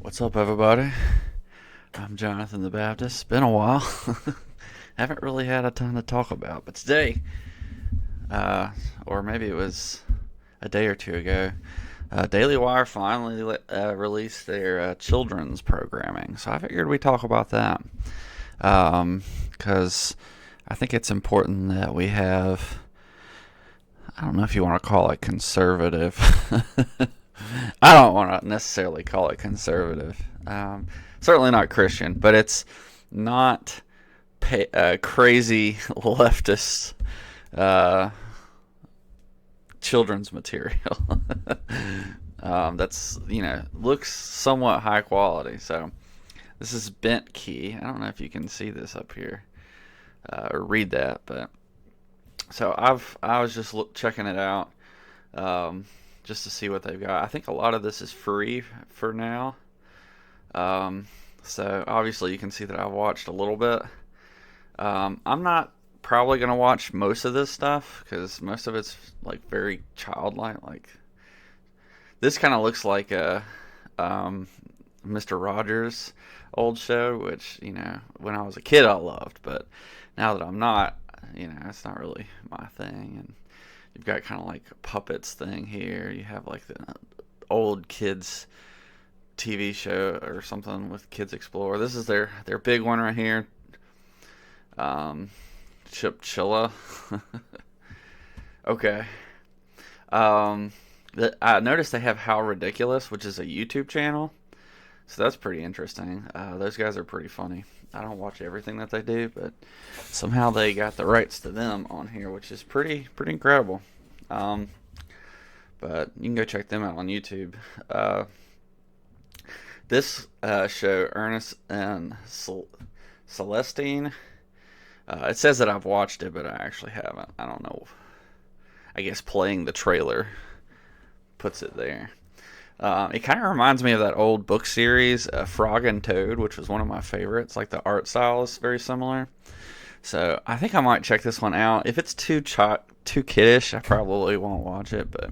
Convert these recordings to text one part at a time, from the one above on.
What's up, everybody? I'm Jonathan the Baptist. It's been a while. Haven't really had a ton to talk about, but today, uh, or maybe it was a day or two ago, Daily Wire finally released their children's programming. So I figured we'd talk about that. Because I think it's important that we have, I don't know if you want to call it conservative. I don't want to necessarily call it conservative. Certainly not Christian, but it's not crazy leftist uh, children's material. That's looks somewhat high quality. So this is Bentkey. I don't know if you can see this up here or read that, but so I was just checking it out. Um, just to see what they've got. I think a lot of this is free for now. Um, so obviously you can see that I've watched a little bit. I'm not probably gonna watch most of this stuff because most of it's like very childlike. Like this kind of looks like a Mr. Rogers old show, which when I was a kid I loved, but now that I'm not, it's not really my thing. And you've got kind of like a puppets thing here. You have like the old kids TV show or something with Kids Explore. This is their big one right here. Chipchilla. Okay. I noticed they have How Ridiculous, which is a YouTube channel. So that's pretty interesting. Those guys are pretty funny. I don't watch everything that they do, but somehow they got the rights to them on here, which is pretty incredible. But you can go check them out on YouTube. This show, Ernest and Celestine, it says that I've watched it, but I actually haven't. I don't know. I guess playing the trailer puts it there. It kind of reminds me of that old book series, Frog and Toad, which was one of my favorites. Like the art style is very similar. So I think I might check this one out. If it's too kiddish, I probably won't watch it, but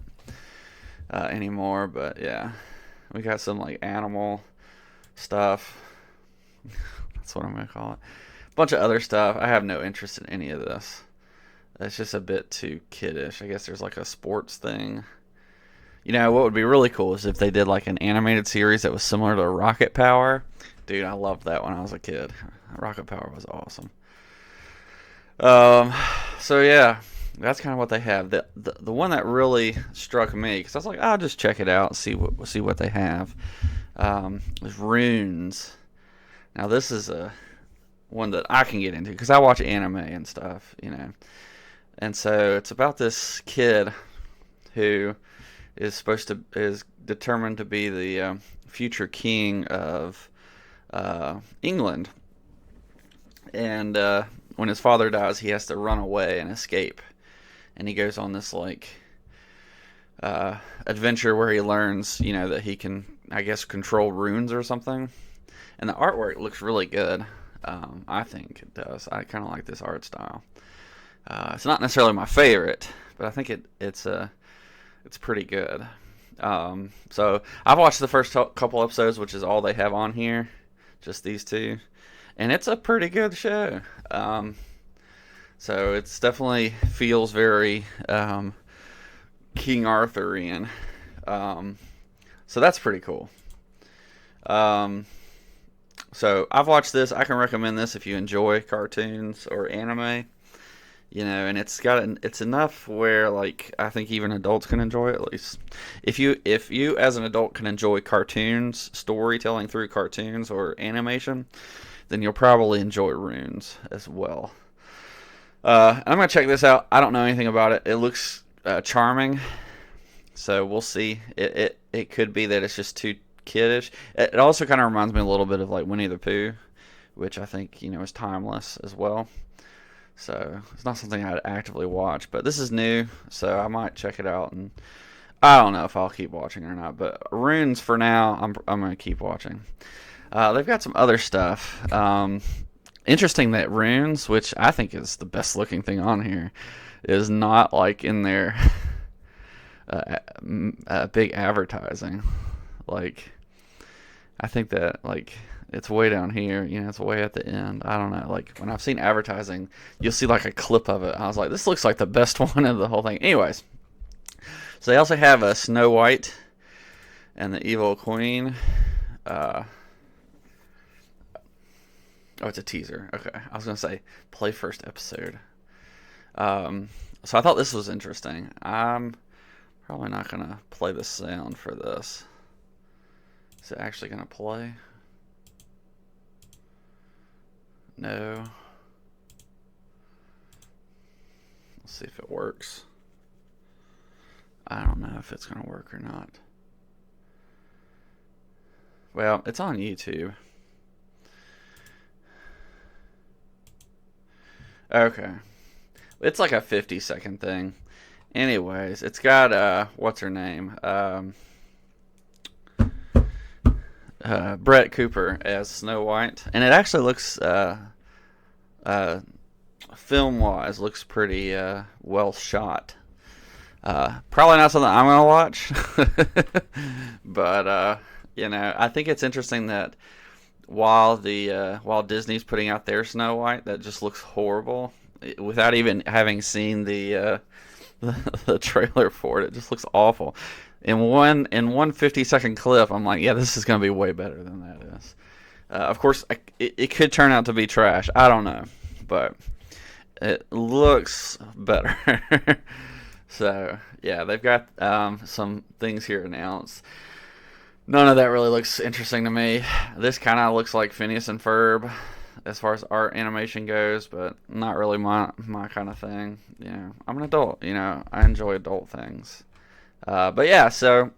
anymore. But yeah, we got some like animal stuff. That's what I'm gonna call it. A bunch of other stuff. I have no interest in any of this. It's just a bit too kiddish. I guess there's like a sports thing. What would be really cool is if they did like an animated series that was similar to Rocket Power. Dude, I loved that when I was a kid. Rocket Power was awesome. Um, so yeah, that's kind of what they have. The one that really struck me because I was like, I'll just check it out and see what they have. Is Runes. Now this is a one that I can get into because I watch anime and stuff. And so it's about this kid who is determined to be the future king of England, and when his father dies, he has to run away and escape, and he goes on this like adventure where he learns, that he can, I guess, control runes or something, and the artwork looks really good. I think it does. I kind of like this art style. It's not necessarily my favorite, but I think it's pretty good. So I've watched the first couple episodes, which is all they have on here, just these two, and it's a pretty good show. So it's definitely feels very King Arthurian. So that's pretty cool. Um, so I've watched this. I can recommend this if you enjoy cartoons or anime. And it's enough where like I think even adults can enjoy it. At least if you as an adult can enjoy cartoons, storytelling through cartoons or animation, then you'll probably enjoy Runes as well. I'm gonna check this out. I don't know anything about it. It looks charming, so we'll see. It could be that it's just too kiddish. It also kind of reminds me a little bit of like Winnie the Pooh, which I think is timeless as well. So it's not something I'd actively watch, but this is new, so I might check it out. And I don't know if I'll keep watching or not, but Runes for now, I'm gonna keep watching. They've got some other stuff. Interesting that Runes, which I think is the best looking thing on here, is not like in their big advertising. Like I think that like it's way down here, it's way at the end. I don't know. Like when I've seen advertising, you'll see like a clip of it. I was like, this looks like the best one of the whole thing. Anyways, so they also have a Snow White and the Evil Queen. Oh, it's a teaser. Okay, I was gonna say play first episode. So I thought this was interesting. I'm probably not gonna play the sound for this. Is it actually gonna play? No. Let's see if it works. I don't know if it's gonna work or not. Well, it's on YouTube. Okay. It's like a 50-second thing. Anyways, it's got what's her name? Brett Cooper as Snow White, and it actually looks film-wise looks pretty well shot. Probably not something I'm gonna watch, but I think it's interesting that while Disney's putting out their Snow White, that just looks horrible without even having seen the trailer for it. It just looks awful. In one 50-second clip, I'm like, yeah, this is gonna be way better than that is. Of course, it could turn out to be trash. I don't know, but it looks better. So yeah, they've got some things here announced. None of that really looks interesting to me. This kind of looks like Phineas and Ferb as far as art animation goes, but not really my kind of thing. I'm an adult. I enjoy adult things. But yeah, so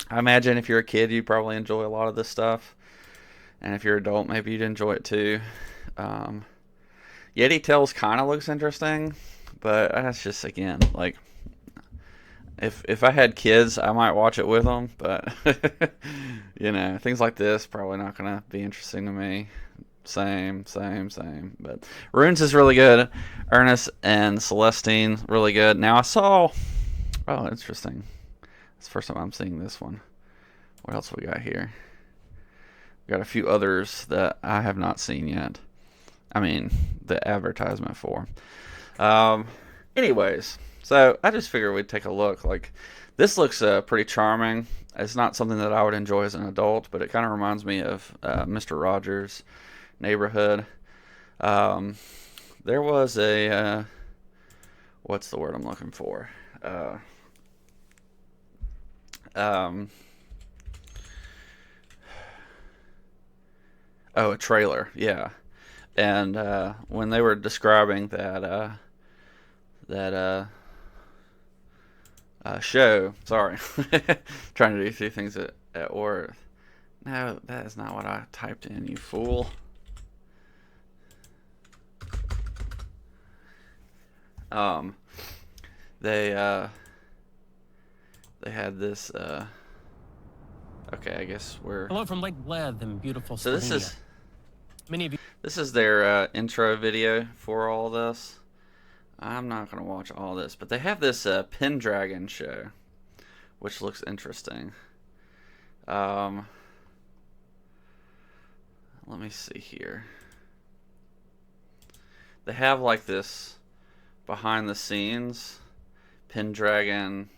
I imagine if you're a kid, you probably enjoy a lot of this stuff, and if you're an adult, maybe you'd enjoy it too. Yeti Tales kind of looks interesting, but that's just, again, like, if I had kids, I might watch it with them, but things like this probably not gonna be interesting to me. Same. But Runes is really good. Ernest and Celestine, really good. Now I saw. Oh, interesting. It's the first time I'm seeing this one. What else we got here? We got a few others that I have not seen yet. I mean, the advertisement for. Anyways, so I just figured we'd take a look. Like, this looks pretty charming. It's not something that I would enjoy as an adult, but it kind of reminds me of Mr. Rogers' Neighborhood. There was a what's the word I'm looking for? A trailer, yeah. And when they were describing that show, sorry, trying to do two things at work. No, that is not what I typed in, you fool. They had this. Okay, I guess we're. Hello from Lake Bled in beautiful Slovenia. So this is. Many of you. This is their intro video for all this. I'm not gonna watch all this, but they have this Pendragon show, which looks interesting. Let me see here. They have like this behind the scenes Pendragon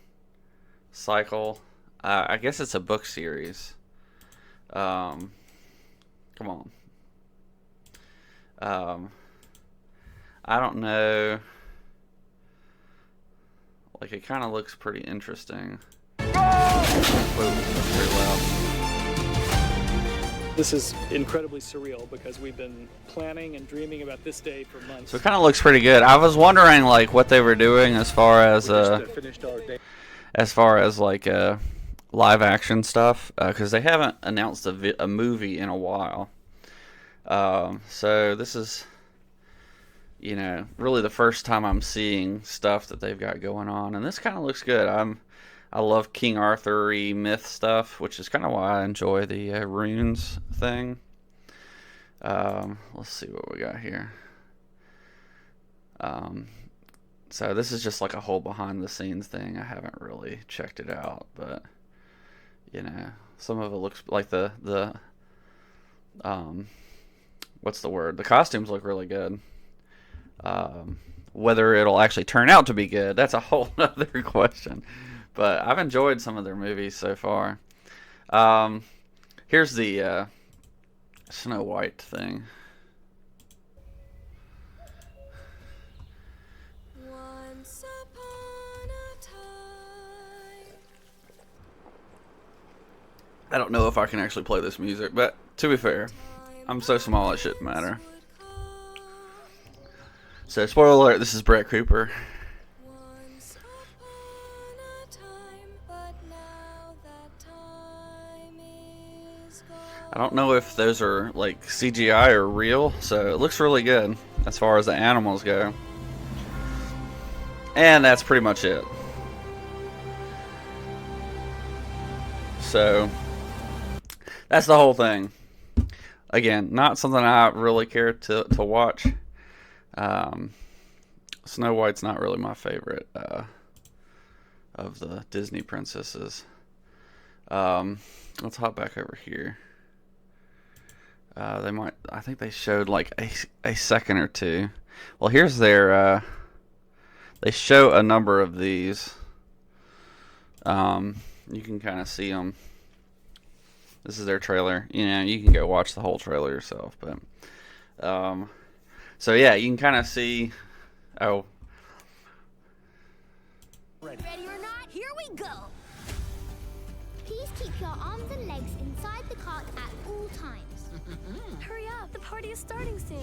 cycle. I guess it's a book series. Come on. I don't know. Like, it kind of looks pretty interesting. Whoa, that's pretty loud. This is incredibly surreal because we've been planning and dreaming about this day for months. So it kind of looks pretty good. I was wondering like what they were doing as far as like live action stuff, because they haven't announced a movie in a while. So this is, really the first time I'm seeing stuff that they've got going on, and this kind of looks good. I love King Arthur-y myth stuff, which is kind of why I enjoy the runes thing. Let's see what we got here. So this is just like a whole behind the scenes thing. I haven't really checked it out, but Some of it looks like the what's the word? The costumes look really good. Whether it'll actually turn out to be good, that's a whole other question. But I've enjoyed some of their movies so far. Here's the Snow White thing. Once upon a time. I don't know if I can actually play this music, but to be fair, I'm so small it shouldn't matter. So, spoiler alert, this is Brett Cooper. Once upon a time, but now that time is gone. I don't know if those are like CGI or real, so it looks really good as far as the animals go. And that's pretty much it. So, that's the whole thing. Again, not something I really care to watch. Snow White's not really my favorite of the Disney princesses. Let's hop back over here. I think they showed like a second or two. Well, here's their, they show a number of these. You can kind of see them. This is their trailer. You know, you can go watch the whole trailer yourself, but, so yeah, you can kind of see, oh. Ready or not, here we go. Please keep your arms and legs inside the cart at all times. Hurry up, the party is starting soon.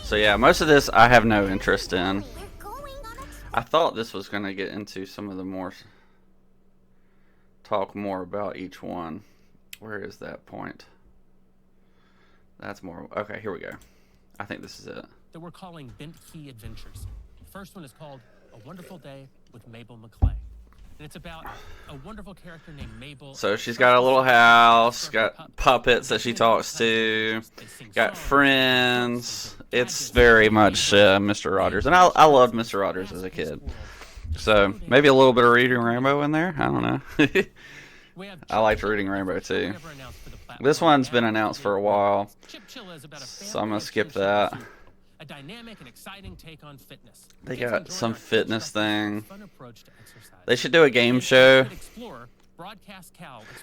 So yeah, most of this I have no interest in. We're going on a I thought this was going to get into some of the more, talk more about each one. Where is that point? That's more, okay, here we go. I think this is it. that we're calling Bentkey Adventures. The first one is called A Wonderful Day with Mabel McClay. And it's about a wonderful character named Mabel. So she's got a little house, got puppets that she talks to, got friends. It's very much Mr. Rogers. And I loved Mr. Rogers as a kid. So maybe a little bit of Reading Rainbow in there. I don't know. I liked Reading Rainbow too. This one's been announced for a while, so I'm going to skip that. A dynamic and exciting take on fitness. They Kids got enjoy some our fitness thing. fun approach to exercise. They should do a game show.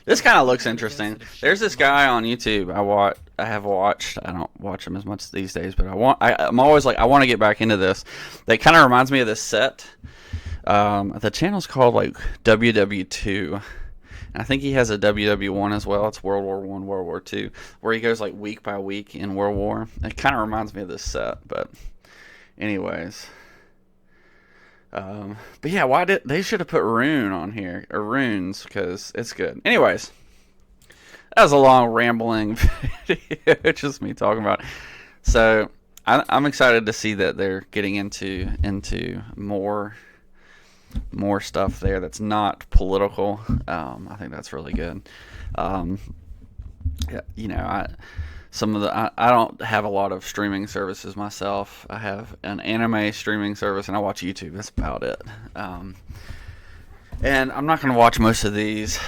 This kind of looks interesting. There's this guy on YouTube I have watched. I don't watch him as much these days, but I'm always like, I want to get back into this. That kind of reminds me of this set. The channel's called like WW2. I think he has a WW1 as well. It's World War I, World War II, where he goes like week by week in World War. It kind of reminds me of this set, but anyways. But yeah, they should have put Rune on here, or Runes, because it's good. Anyways, that was a long rambling video. It's just me talking about it. So I'm excited to see that they're getting into more stuff there that's not political. I think that's really good. Yeah, you know, I don't have a lot of streaming services myself. I have an anime streaming service and I watch YouTube. That's about it. And I'm not going to watch most of these.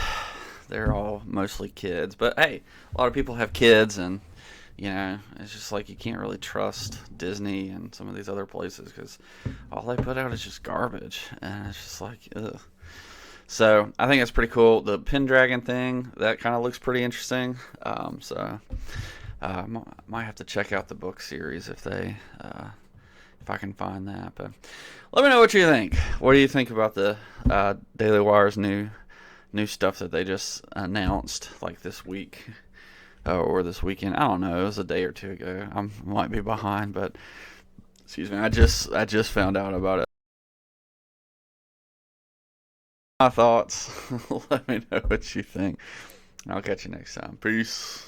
They're all mostly kids. But hey, a lot of people have kids, and you know, it's just like you can't really trust Disney and some of these other places because all they put out is just garbage, and it's just like, ugh. So I think it's pretty cool. The Pendragon thing, that kind of looks pretty interesting. Might have to check out the book series if I can find that. But let me know what you think. What do you think about the Daily Wire's new stuff that they just announced like this week? Or this weekend. I don't know. It was a day or two ago. I might be behind, but excuse me. I just found out about it. My thoughts. Let me know what you think. I'll catch you next time. Peace.